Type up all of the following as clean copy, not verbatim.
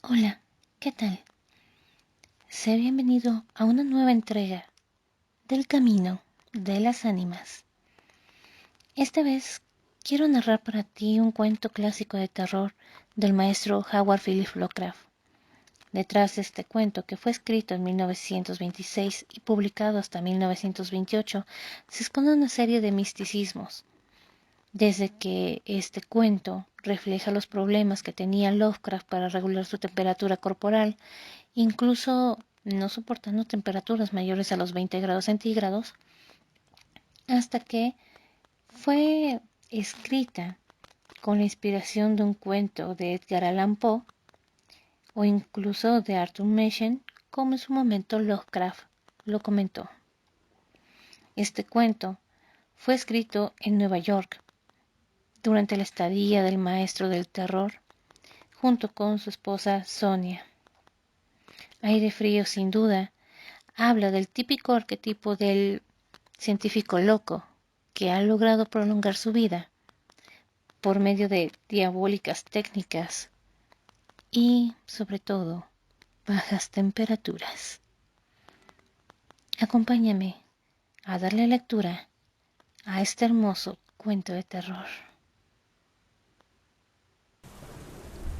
Hola, ¿qué tal? Sé bienvenido a una nueva entrega del Camino de las Ánimas. Esta vez quiero narrar para ti un cuento clásico de terror del maestro Howard Phillips Lovecraft. Detrás de este cuento, que fue escrito en 1926 y publicado hasta 1928, se esconde una serie de misticismos. Desde que este cuento refleja los problemas que tenía Lovecraft para regular su temperatura corporal, incluso no soportando temperaturas mayores a los 20 grados centígrados, hasta que fue escrita con la inspiración de un cuento de Edgar Allan Poe o incluso de Arthur Machen, como en su momento Lovecraft lo comentó. Este cuento fue escrito en Nueva York durante la estadía del maestro del terror junto con su esposa Sonia. Aire frío, sin duda, habla del típico arquetipo del científico loco que ha logrado prolongar su vida por medio de diabólicas técnicas y, sobre todo, bajas temperaturas. Acompáñame a darle lectura a este hermoso cuento de terror.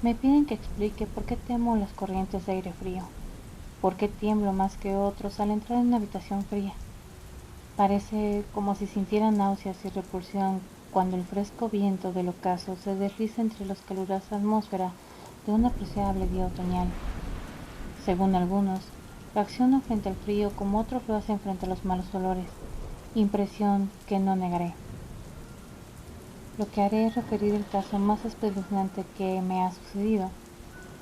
Me piden que explique por qué temo las corrientes de aire frío, por qué tiemblo más que otros al entrar en una habitación fría. Parece como si sintiera náuseas y repulsión cuando el fresco viento del ocaso se desliza entre la calurosa atmósfera de un apreciable día otoñal. Según algunos, reacciono frente al frío como otros lo hacen frente a los malos olores, impresión que no negaré. Lo que haré es referir el caso más espeluznante que me ha sucedido,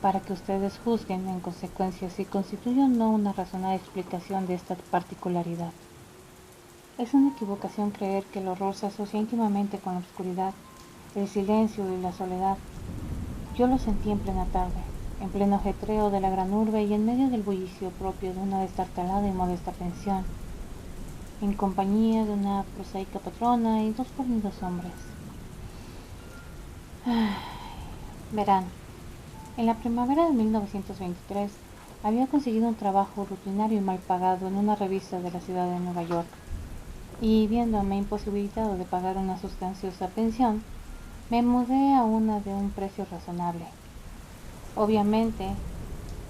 para que ustedes juzguen en consecuencia si constituye o no una razonada explicación de esta particularidad. Es una equivocación creer que el horror se asocia íntimamente con la oscuridad, el silencio y la soledad. Yo lo sentí en plena tarde, en pleno ajetreo de la gran urbe y en medio del bullicio propio de una destartalada y modesta pensión, en compañía de una prosaica patrona y dos fornidos hombres. Verán, en la primavera de 1923 había conseguido un trabajo rutinario y mal pagado en una revista de la ciudad de Nueva York, y viéndome imposibilitado de pagar una sustanciosa pensión, me mudé a una de un precio razonable. Obviamente,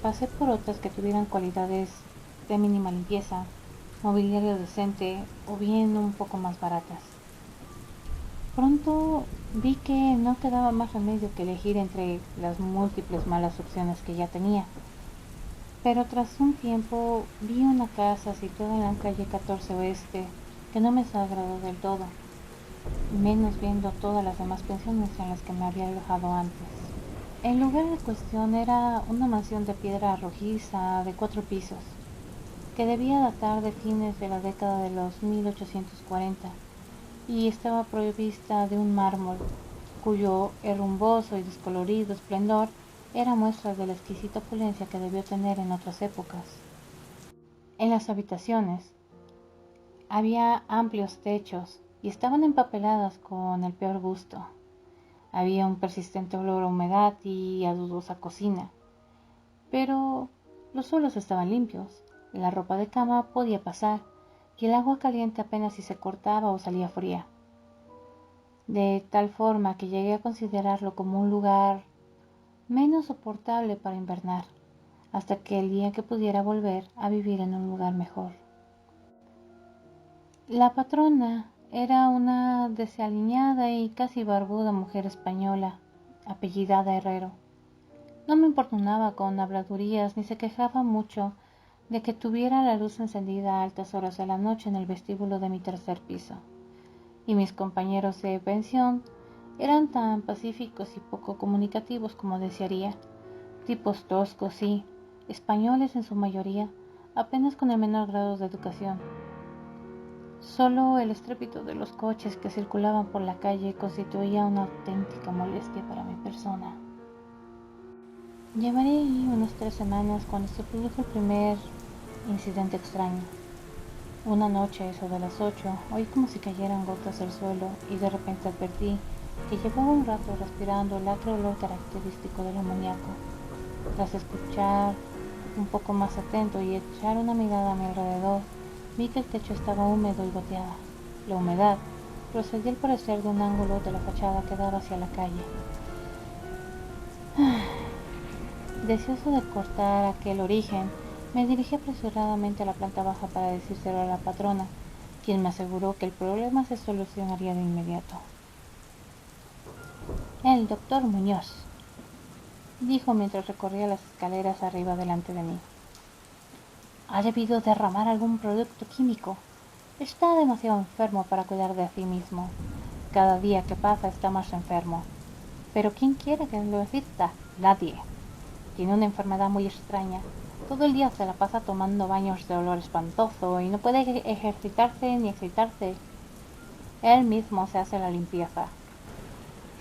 pasé por otras que tuvieran cualidades de mínima limpieza, mobiliario decente o bien un poco más baratas. Pronto vi que no quedaba más remedio que elegir entre las múltiples malas opciones que ya tenía. Pero tras un tiempo vi una casa situada en la calle 14 Oeste que no me desagradó del todo, menos viendo todas las demás pensiones en las que me había alojado antes. El lugar en cuestión era una mansión de piedra rojiza de 4 pisos, que debía datar de fines de la década de los 1840 y estaba provista de un mármol cuyo herrumboso y descolorido esplendor era muestra de la exquisita opulencia que debió tener en otras épocas. En las habitaciones había amplios techos y estaban empapeladas con el peor gusto. Había un persistente olor a humedad y a dudosa cocina, pero los suelos estaban limpios, la ropa de cama podía pasar y el agua caliente apenas si se cortaba o salía fría, de tal forma que llegué a considerarlo como un lugar menos soportable para invernar, hasta que el día que pudiera volver a vivir en un lugar mejor. La patrona era una desaliñada y casi barbuda mujer española, apellidada Herrero. No me importunaba con habladurías ni se quejaba mucho de que tuviera la luz encendida a altas horas de la noche en el vestíbulo de mi tercer piso. Y mis compañeros de pensión eran tan pacíficos y poco comunicativos como desearía, tipos toscos y españoles en su mayoría, apenas con el menor grado de educación. Solo el estrépito de los coches que circulaban por la calle constituía una auténtica molestia para mi persona. Llevaré allí unas 3 semanas cuando se produjo el primer incidente extraño. Una noche, eso de las 8, oí como si cayeran gotas del suelo y de repente advertí que llevaba un rato respirando el acre olor característico del amoníaco. Tras escuchar un poco más atento y echar una mirada a mi alrededor, vi que el techo estaba húmedo y goteaba. La humedad procedía al parecer de un ángulo de la fachada que daba hacia la calle. Deseoso de cortar aquel origen, me dirigí apresuradamente a la planta baja para decírselo a la patrona, quien me aseguró que el problema se solucionaría de inmediato. El doctor Muñoz, dijo mientras recorría las escaleras arriba delante de mí. Ha debido derramar algún producto químico. Está demasiado enfermo para cuidar de sí mismo. Cada día que pasa está más enfermo. Pero ¿quién quiere que lo exista? Nadie. Tiene una enfermedad muy extraña. Todo el día se la pasa tomando baños de olor espantoso y no puede ejercitarse ni excitarse. Él mismo se hace la limpieza.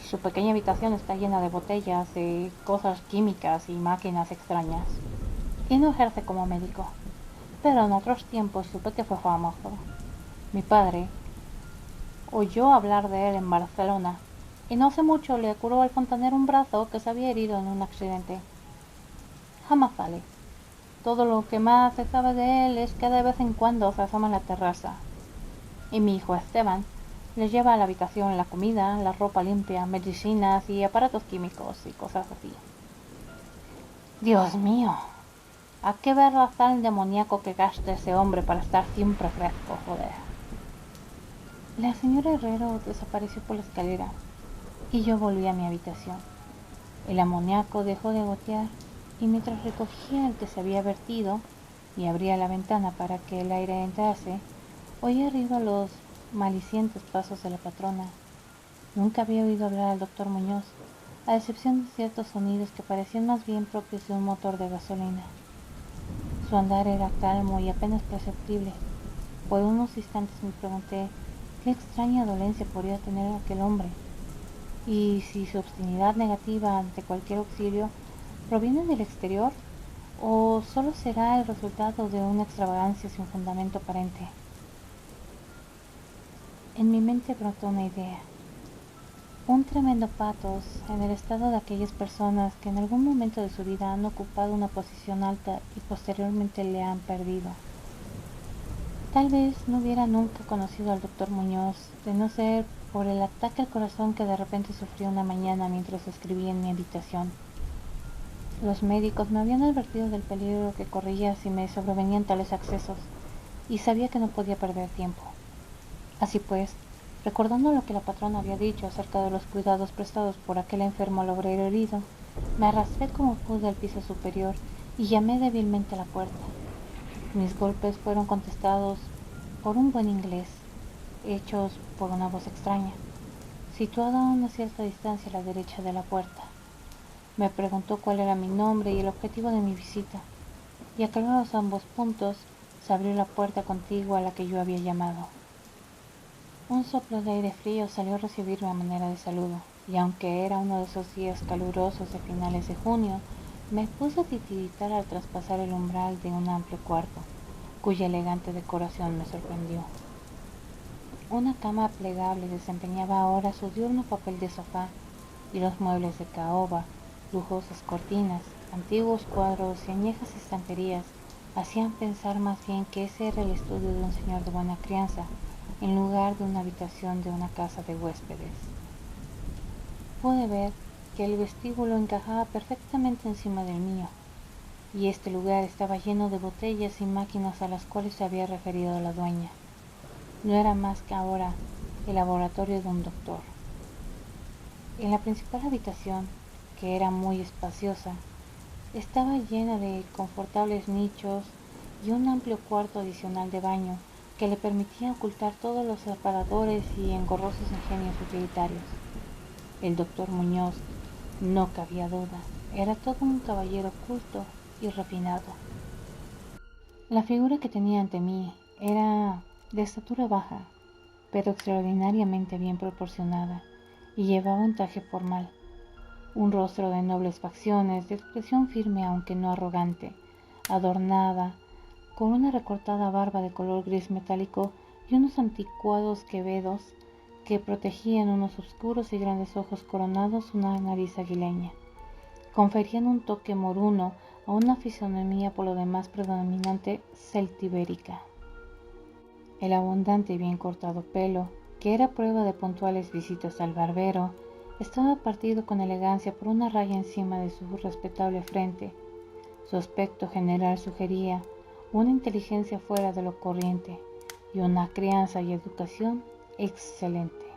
Su pequeña habitación está llena de botellas, de cosas químicas y máquinas extrañas. Y no ejerce como médico. Pero en otros tiempos supe que fue famoso. Mi padre oyó hablar de él en Barcelona y no hace mucho le curó al fontanero un brazo que se había herido en un accidente. Jamás sale. Todo lo que más se sabe de él es que de vez en cuando se asoma en la terraza. Y mi hijo Esteban le lleva a la habitación la comida, la ropa limpia, medicinas y aparatos químicos y cosas así. Dios mío, ¿a qué verla tal demoníaco que gasta ese hombre para estar siempre fresco, joder? La señora Herrero desapareció por la escalera y yo volví a mi habitación. El amoníaco dejó de gotear y mientras recogía el que se había vertido y abría la ventana para que el aire entrase, oí arriba los malicientes pasos de la patrona. Nunca había oído hablar al doctor Muñoz, a excepción de ciertos sonidos que parecían más bien propios de un motor de gasolina. Su andar era calmo y apenas perceptible. Por unos instantes me pregunté qué extraña dolencia podría tener aquel hombre, y si su obstinidad negativa ante cualquier auxilio proviene del exterior o solo será el resultado de una extravagancia sin fundamento aparente. En mi mente brotó una idea. Un tremendo pathos en el estado de aquellas personas que en algún momento de su vida han ocupado una posición alta y posteriormente le han perdido. Tal vez no hubiera nunca conocido al doctor Muñoz, de no ser por el ataque al corazón que de repente sufrí una mañana mientras escribía en mi habitación. Los médicos me habían advertido del peligro que corría si me sobrevenían tales accesos, y sabía que no podía perder tiempo. Así pues, recordando lo que la patrona había dicho acerca de los cuidados prestados por aquel enfermo al obrero herido, me arrastré como pude al piso superior y llamé débilmente a la puerta. Mis golpes fueron contestados por un buen inglés, hechos por una voz extraña, situada a una cierta distancia a la derecha de la puerta. Me preguntó cuál era mi nombre y el objetivo de mi visita, y aclarados ambos puntos, se abrió la puerta contigua a la que yo había llamado. Un soplo de aire frío salió a recibirme a manera de saludo, y aunque era uno de esos días calurosos de finales de junio, me puse a titiritar al traspasar el umbral de un amplio cuarto, cuya elegante decoración me sorprendió. Una cama plegable desempeñaba ahora su diurno papel de sofá, y los muebles de caoba, lujosas cortinas, antiguos cuadros y añejas estanterías hacían pensar más bien que ese era el estudio de un señor de buena crianza, en lugar de una habitación de una casa de huéspedes. Pude ver que el vestíbulo encajaba perfectamente encima del mío, y este lugar estaba lleno de botellas y máquinas a las cuales se había referido la dueña. No era más que ahora el laboratorio de un doctor. En la principal habitación, que era muy espaciosa, estaba llena de confortables nichos y un amplio cuarto adicional de baño que le permitía ocultar todos los aparadores y engorrosos ingenios utilitarios. El doctor Muñoz, no cabía duda, era todo un caballero culto y refinado. La figura que tenía ante mí era de estatura baja, pero extraordinariamente bien proporcionada, y llevaba un traje formal, un rostro de nobles facciones, de expresión firme aunque no arrogante, adornada con una recortada barba de color gris metálico y unos anticuados quevedos que protegían unos oscuros y grandes ojos coronados una nariz aguileña. conferían un toque moruno a una fisonomía por lo demás predominante celtibérica. El abundante y bien cortado pelo, que era prueba de puntuales visitas al barbero, estaba partido con elegancia por una raya encima de su respetable frente. Su aspecto general sugería una inteligencia fuera de lo corriente y una crianza y educación excelente.